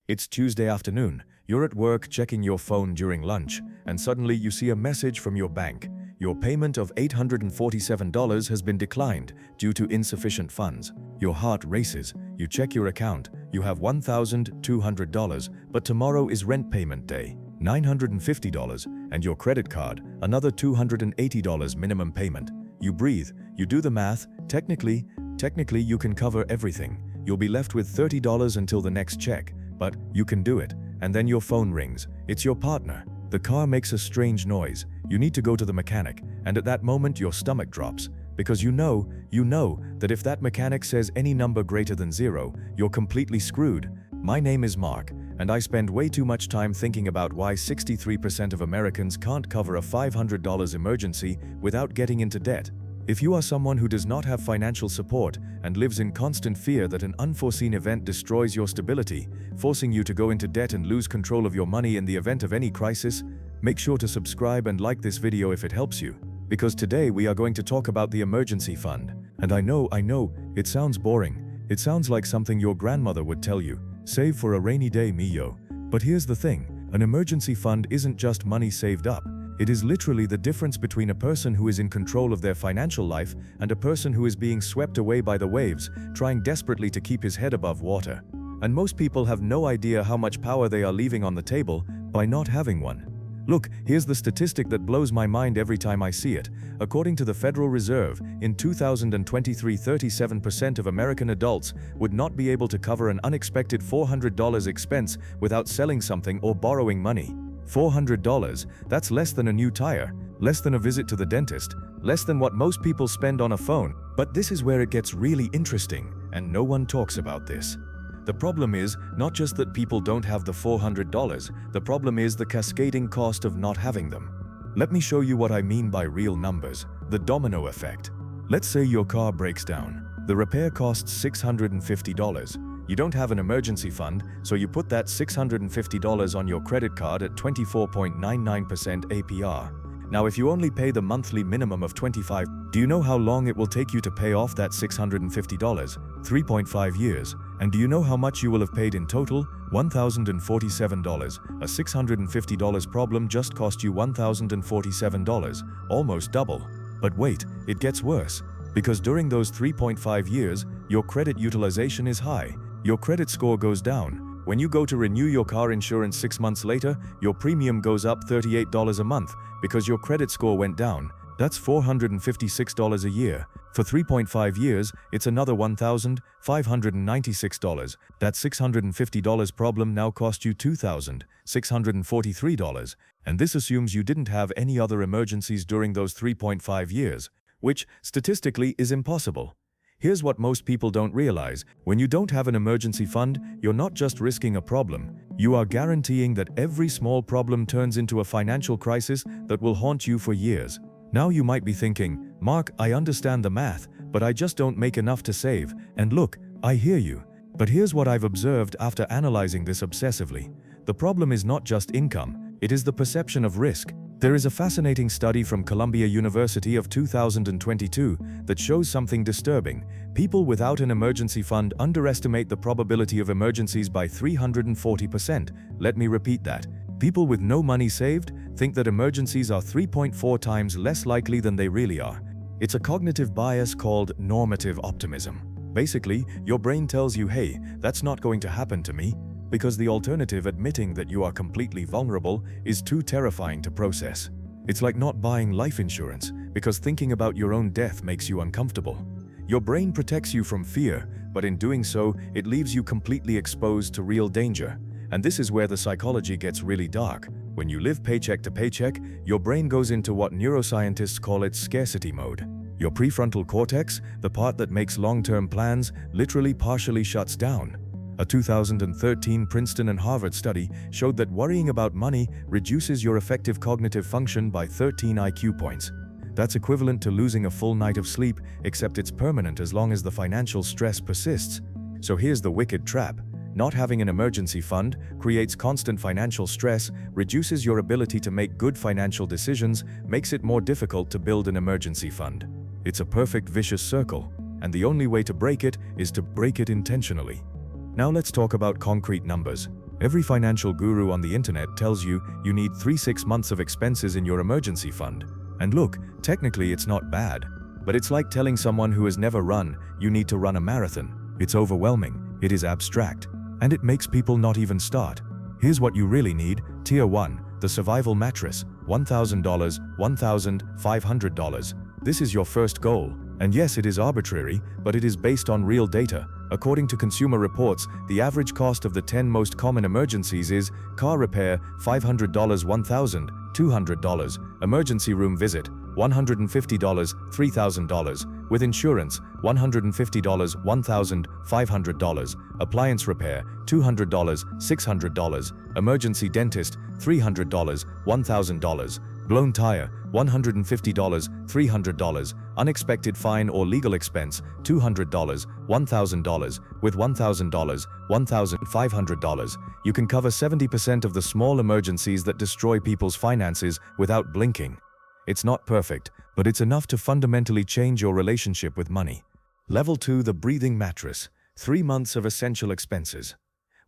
It's Tuesday afternoon. You're at work checking your phone during lunch, and suddenly you see a message from your bank. Your payment of $847 has been declined due to insufficient funds. Your heart races. You check your account. You have $1,200, but tomorrow is rent payment day, $950, and your credit card, another $280 minimum payment. You breathe. You do the math. Technically, you can cover everything. You'll be left with $30 until the next check. But you can do it. And then your phone rings. It's your partner. The car makes a strange noise. You need to go to the mechanic, and at that moment your stomach drops. Because you know that if that mechanic says any number greater than 0, you're completely screwed. My name is Mark, and I spend way too much time thinking about why 63% of Americans can't cover a $500 emergency without getting into debt. If you are someone who does not have financial support and lives in constant fear that an unforeseen event destroys your stability, forcing you to go into debt and lose control of your money in the event of any crisis, make sure to subscribe and like this video if it helps you. Because today we are going to talk about the emergency fund. And I know, it sounds boring. It sounds like something your grandmother would tell you. Save for a rainy day, Mio. But here's the thing, an emergency fund isn't just money saved up. It is literally the difference between a person who is in control of their financial life and a person who is being swept away by the waves, trying desperately to keep his head above water. And most people have no idea how much power they are leaving on the table by not having one. Look, here's the statistic that blows my mind every time I see it. According to the Federal Reserve, in 2023, 37% of American adults would not be able to cover an unexpected $400 expense without selling something or borrowing money. $400, that's less than a new tire, less than a visit to the dentist, less than what most people spend on a phone. But this is where it gets really interesting, and no one talks about this. The problem is not just that people don't have the $400, the problem is the cascading cost of not having them. Let me show you what I mean by real numbers, the domino effect. Let's say your car breaks down. The repair costs $650. You don't have an emergency fund, so you put that $650 on your credit card at 24.99% APR. Now, if you only pay the monthly minimum of $25, do you know how long it will take you to pay off that $650? 3.5 years. And do you know how much you will have paid in total? $1,047. A $650 problem just cost you $1,047, almost double. But wait, it gets worse. Because during those 3.5 years, your credit utilization is high. Your credit score goes down. When you go to renew your car insurance 6 months later, your premium goes up $38 a month because your credit score went down. That's $456 a year. For 3.5 years, it's another $1,596. That $650 problem now cost you $2,643. And this assumes you didn't have any other emergencies during those 3.5 years, which statistically is impossible. Here's what most people don't realize. When you don't have an emergency fund, you're not just risking a problem. You are guaranteeing that every small problem turns into a financial crisis that will haunt you for years. Now you might be thinking, Mark, I understand the math, but I just don't make enough to save. And look, I hear you. But here's what I've observed after analyzing this obsessively. The problem is not just income, it is the perception of risk. There is a fascinating study from Columbia University of 2022 that shows something disturbing. People without an emergency fund underestimate the probability of emergencies by 340%. Let me repeat that. People with no money saved think that emergencies are 3.4 times less likely than they really are. It's a cognitive bias called normative optimism. Basically, your brain tells you, hey, that's not going to happen to me, because the alternative, admitting that you are completely vulnerable, is too terrifying to process. It's like not buying life insurance, because thinking about your own death makes you uncomfortable. Your brain protects you from fear, but in doing so, it leaves you completely exposed to real danger. And this is where the psychology gets really dark. When you live paycheck to paycheck, your brain goes into what neuroscientists call its scarcity mode. Your prefrontal cortex, the part that makes long-term plans, literally partially shuts down. A 2013 Princeton and Harvard study showed that worrying about money reduces your effective cognitive function by 13 IQ points. That's equivalent to losing a full night of sleep, except it's permanent as long as the financial stress persists. So here's the wicked trap. Not having an emergency fund creates constant financial stress, reduces your ability to make good financial decisions, makes it more difficult to build an emergency fund. It's a perfect vicious circle, and the only way to break it is to break it intentionally. Now let's talk about concrete numbers. Every financial guru on the internet tells you you need 3-6 months of expenses in your emergency fund. And look, technically it's not bad. But it's like telling someone who has never run, you need to run a marathon. It's overwhelming, it is abstract, and it makes people not even start. Here's what you really need. Tier 1, the survival mattress, $1,000, $1,500. This is your first goal. And yes, it is arbitrary, but it is based on real data. According to Consumer Reports, the average cost of the 10 most common emergencies is car repair, $500, $1,200, emergency room visit, $150, $3,000, with insurance, $150, $1,500, appliance repair, $200, $600, emergency dentist, $300, $1,000, blown tire, $150, $300, unexpected fine or legal expense, $200, $1,000, with $1,000, $1,500. You can cover 70% of the small emergencies that destroy people's finances without blinking. It's not perfect, but it's enough to fundamentally change your relationship with money. Level 2, the breathing mattress, 3 months of essential expenses.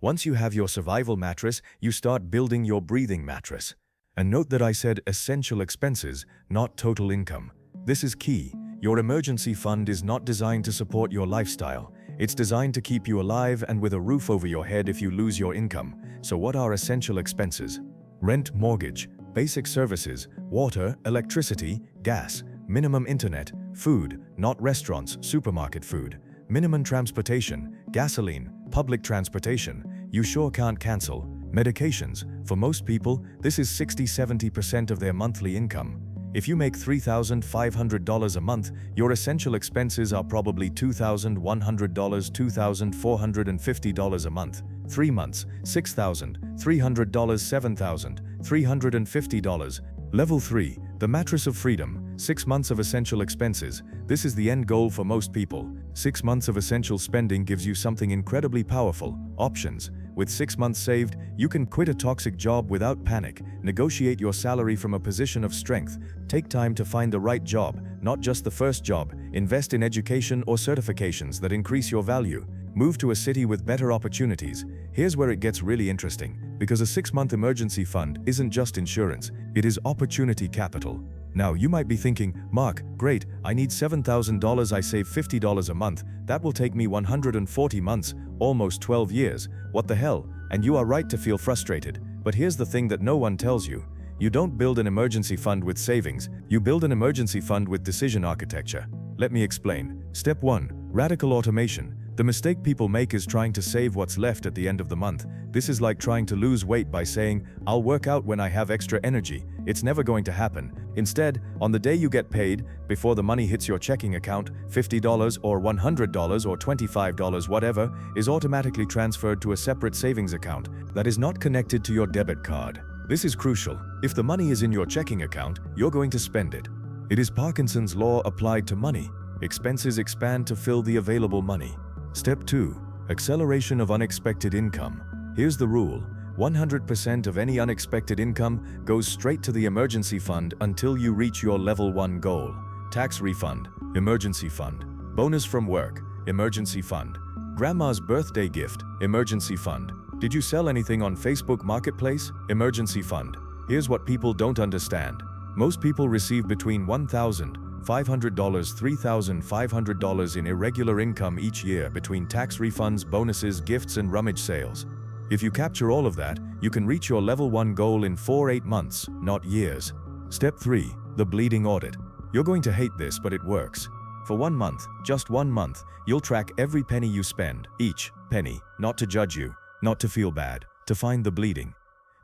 Once you have your survival mattress, you start building your breathing mattress. And note that I said essential expenses, not total income. This is key. Your emergency fund is not designed to support your lifestyle. It's designed to keep you alive and with a roof over your head if you lose your income. So what are essential expenses? Rent, mortgage, basic services, water, electricity, gas, minimum internet, food, not restaurants, supermarket food, minimum transportation, gasoline, public transportation, you sure can't cancel. Medications, for most people, this is 60–70% of their monthly income. If you make $3,500 a month, your essential expenses are probably $2,100, $2,450 a month. 3 months, $6,300, $7,350. Level 3, the mattress of freedom, 6 months of essential expenses. This is the end goal for most people. 6 months of essential spending gives you something incredibly powerful: options. With 6 months saved, you can quit a toxic job without panic, negotiate your salary from a position of strength, take time to find the right job, not just the first job, invest in education or certifications that increase your value, move to a city with better opportunities. Here's where it gets really interesting, because a 6-month emergency fund isn't just insurance, it is opportunity capital. Now, you might be thinking, Mark, great, I need $7,000, I save $50 a month, that will take me 140 months, almost 12 years, what the hell? And you are right to feel frustrated. But here's the thing that no one tells you. You don't build an emergency fund with savings, you build an emergency fund with decision architecture. Let me explain. Step 1. Radical automation. The mistake people make is trying to save what's left at the end of the month. This is like trying to lose weight by saying, I'll work out when I have extra energy. It's never going to happen. Instead, on the day you get paid, before the money hits your checking account, $50 or $100 or $25, whatever, is automatically transferred to a separate savings account that is not connected to your debit card. This is crucial. If the money is in your checking account, you're going to spend it. It is Parkinson's law applied to money. Expenses expand to fill the available money. Step 2. Acceleration of unexpected income. Here's the rule. 100% of any unexpected income goes straight to the emergency fund until you reach your level 1 goal. Tax refund, emergency fund. Bonus from work, emergency fund. Grandma's birthday gift, emergency fund. Did you sell anything on Facebook Marketplace? Emergency fund. Here's what people don't understand. Most people receive between $1,500, $3,500 in irregular income each year between tax refunds, bonuses, gifts, and rummage sales. If you capture all of that, you can reach your level 1 goal in 4–8 months, not years. Step 3. The bleeding audit. You're going to hate this, but it works. For 1 month, just 1 month, you'll track every penny you spend, each penny, not to judge you, not to feel bad, to find the bleeding.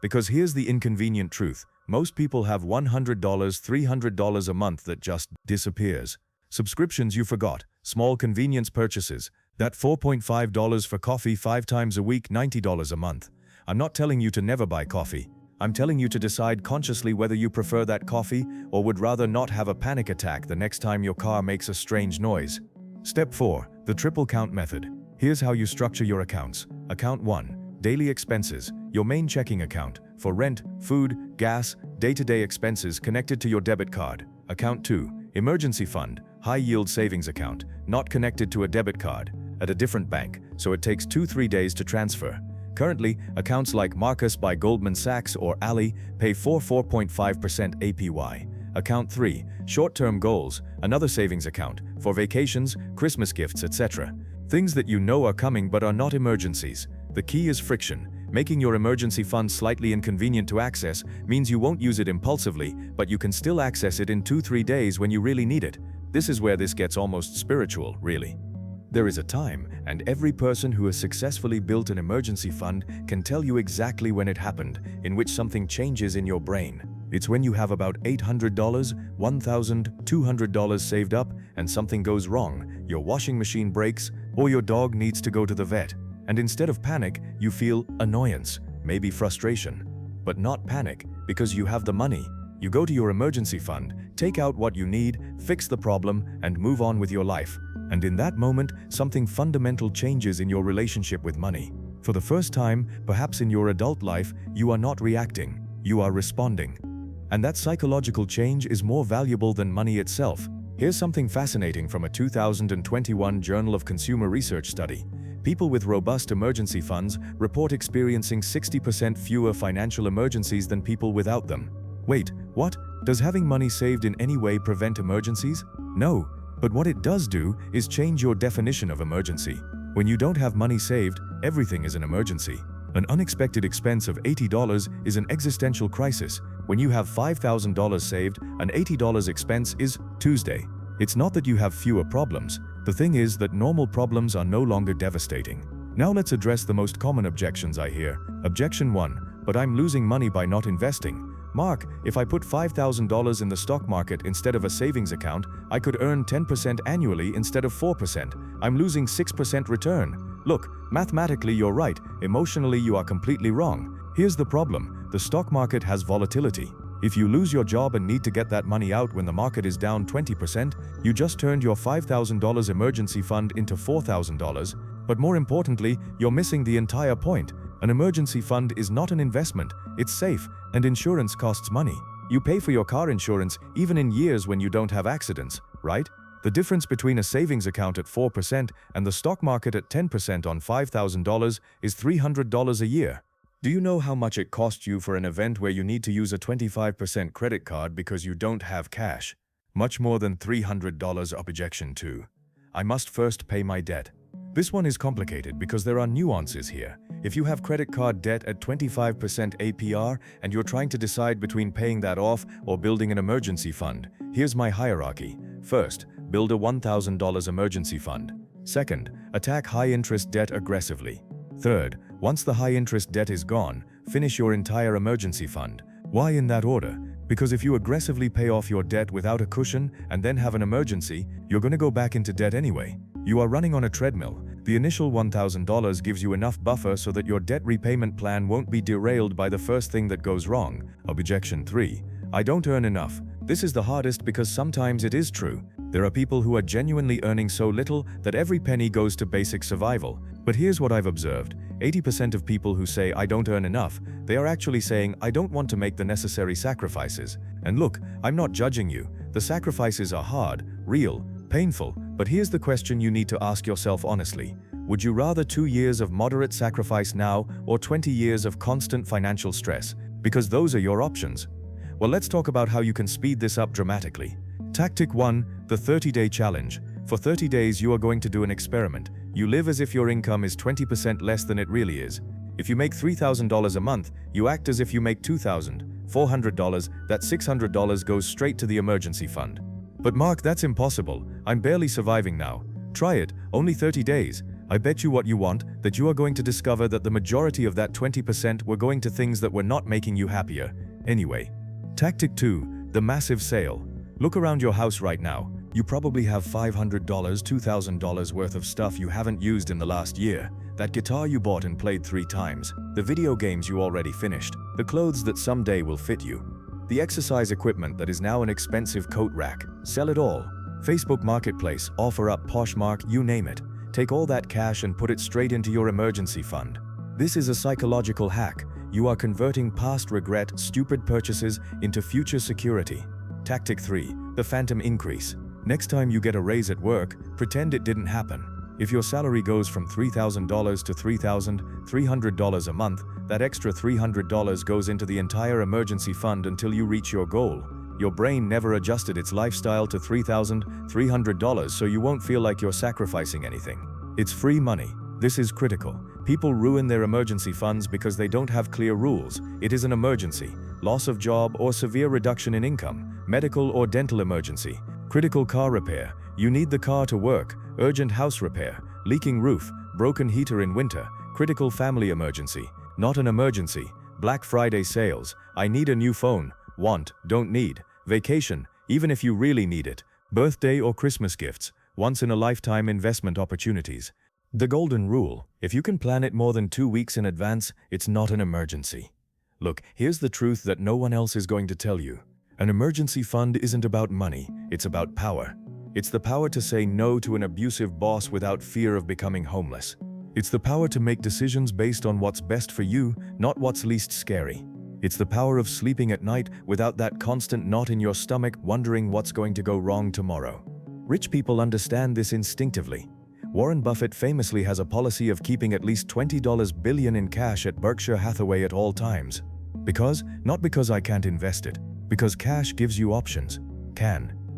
Because here's the inconvenient truth. Most people have $100, $300 a month that just disappears. Subscriptions you forgot, small convenience purchases, that $4.5 for coffee 5 times a week, $90 a month. I'm not telling you to never buy coffee. I'm telling you to decide consciously whether you prefer that coffee or would rather not have a panic attack the next time your car makes a strange noise. Step 4. The triple count method. Here's how you structure your accounts. Account 1. Daily expenses, your main checking account, for rent, food, gas, day-to-day expenses connected to your debit card. Account 2. Emergency fund, high-yield savings account, not connected to a debit card, at a different bank, so it takes 2–3 days to transfer. Currently, accounts like Marcus by Goldman Sachs or Ali pay 4.5% APY. Account 3, short-term goals, another savings account, for vacations, Christmas gifts, etc. Things that you know are coming but are not emergencies. The key is friction. Making your emergency fund slightly inconvenient to access means you won't use it impulsively, but you can still access it in 2-3 days when you really need it. This is where this gets almost spiritual, really. There is a time, and every person who has successfully built an emergency fund can tell you exactly when it happened, in which something changes in your brain. It's when you have about $800, $1,000, $200 saved up, and something goes wrong, your washing machine breaks, or your dog needs to go to the vet. And instead of panic, you feel annoyance, maybe frustration. But not panic, because you have the money. You go to your emergency fund, take out what you need, fix the problem, and move on with your life. And in that moment, something fundamental changes in your relationship with money. For the first time, perhaps in your adult life, you are not reacting, you are responding. And that psychological change is more valuable than money itself. Here's something fascinating from a 2021 Journal of Consumer Research study. People with robust emergency funds report experiencing 60% fewer financial emergencies than people without them. Wait, what? Does having money saved in any way prevent emergencies? No, but what it does do is change your definition of emergency. When you don't have money saved, everything is an emergency. An unexpected expense of $80 is an existential crisis. When you have $5,000 saved, an $80 expense is Tuesday. It's not that you have fewer problems. The thing is that normal problems are no longer devastating. Now let's address the most common objections I hear. Objection 1, but I'm losing money by not investing. Mark, if I put $5,000 in the stock market instead of a savings account, I could earn 10% annually instead of 4%. I'm losing 6% return. Look, mathematically you're right, emotionally you are completely wrong. Here's the problem, the stock market has volatility. If you lose your job and need to get that money out when the market is down 20%, you just turned your $5,000 emergency fund into $4,000. But more importantly, you're missing the entire point. An emergency fund is not an investment, it's safe, and insurance costs money. You pay for your car insurance even in years when you don't have accidents, right? The difference between a savings account at 4% and the stock market at 10% on $5,000 is $300 a year. Do you know how much it costs you for an event where you need to use a 25% credit card because you don't have cash? Much more than $300. Objection 2. I must first pay my debt. This one is complicated because there are nuances here. If you have credit card debt at 25% APR and you're trying to decide between paying that off or building an emergency fund, here's my hierarchy. First, build a $1,000 emergency fund. Second, attack high-interest debt aggressively. Third, once the high-interest debt is gone, finish your entire emergency fund. Why in that order? Because if you aggressively pay off your debt without a cushion and then have an emergency, you're going to go back into debt anyway. You are running on a treadmill. The initial $1,000 gives you enough buffer so that your debt repayment plan won't be derailed by the first thing that goes wrong. Objection 3. I don't earn enough. This is the hardest because sometimes it is true. There are people who are genuinely earning so little that every penny goes to basic survival. But here's what I've observed. 80% of people who say I don't earn enough, they are actually saying I don't want to make the necessary sacrifices. And look, I'm not judging you. The sacrifices are hard, real, painful, but here's the question you need to ask yourself honestly. Would you rather 2 years of moderate sacrifice now or 20 years of constant financial stress? Because those are your options. Well, let's talk about how you can speed this up dramatically. Tactic 1, the 30-day challenge. For 30 days, you are going to do an experiment. You live as if your income is 20% less than it really is. If you make $3,000 a month, you act as if you make $2,400. That $600 goes straight to the emergency fund. But Mark, that's impossible. I'm barely surviving now. Try it, only 30 days. I bet you what you want, that you are going to discover that the majority of that 20% were going to things that were not making you happier. Anyway. Tactic 2, the massive sale. Look around your house right now. You probably have $500, $2,000 worth of stuff you haven't used in the last year. That guitar you bought and played 3 times. The video games you already finished. The clothes that someday will fit you. The exercise equipment that is now an expensive coat rack. Sell it all. Facebook Marketplace, OfferUp, Poshmark, you name it. Take all that cash and put it straight into your emergency fund. This is a psychological hack. You are converting past regret, stupid purchases into future security. Tactic 3, the phantom increase. Next time you get a raise at work, pretend it didn't happen. If your salary goes from $3,000 to $3,300 a month, that extra $300 goes into the entire emergency fund until you reach your goal. Your brain never adjusted its lifestyle to $3,300, so you won't feel like you're sacrificing anything. It's free money. This is critical. People ruin their emergency funds because they don't have clear rules. It is an emergency, loss of job or severe reduction in income, medical or dental emergency, critical car repair, you need the car to work, urgent house repair, leaking roof, broken heater in winter, critical family emergency, not an emergency, Black Friday sales, I need a new phone, want, don't need, vacation, even if you really need it, birthday or Christmas gifts, once-in-a-lifetime investment opportunities. The golden rule, if you can plan it more than 2 weeks in advance, it's not an emergency. Look, here's the truth that no one else is going to tell you. An emergency fund isn't about money, it's about power. It's the power to say no to an abusive boss without fear of becoming homeless. It's the power to make decisions based on what's best for you, not what's least scary. It's the power of sleeping at night without that constant knot in your stomach wondering what's going to go wrong tomorrow. Rich people understand this instinctively. Warren Buffett famously has a policy of keeping at least $20 billion in cash at Berkshire Hathaway at all times. Not because I can't invest it, because cash gives you options.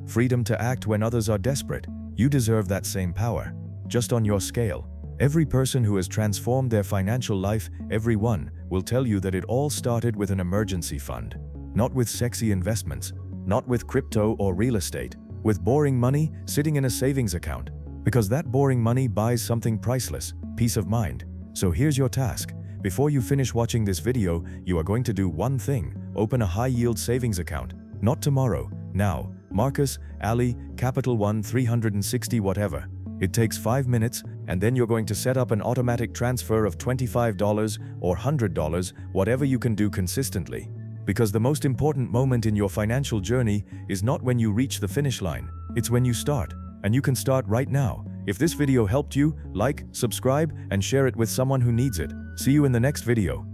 Freedom to act when others are desperate. You deserve that same power, just on your scale. Every person who has transformed their financial life, everyone, will tell you that it all started with an emergency fund. Not with sexy investments, not with crypto or real estate, with boring money sitting in a savings account. Because that boring money buys something priceless, peace of mind. So here's your task. Before you finish watching this video, you are going to do one thing: open a high-yield savings account. Not tomorrow, now. Marcus, Ali, Capital One, 360 whatever. It takes 5 minutes, and then you're going to set up an automatic transfer of $25 or $100, whatever you can do consistently. Because the most important moment in your financial journey is not when you reach the finish line, it's when you start. And you can start right now. If this video helped you, like, subscribe, and share it with someone who needs it. See you in the next video.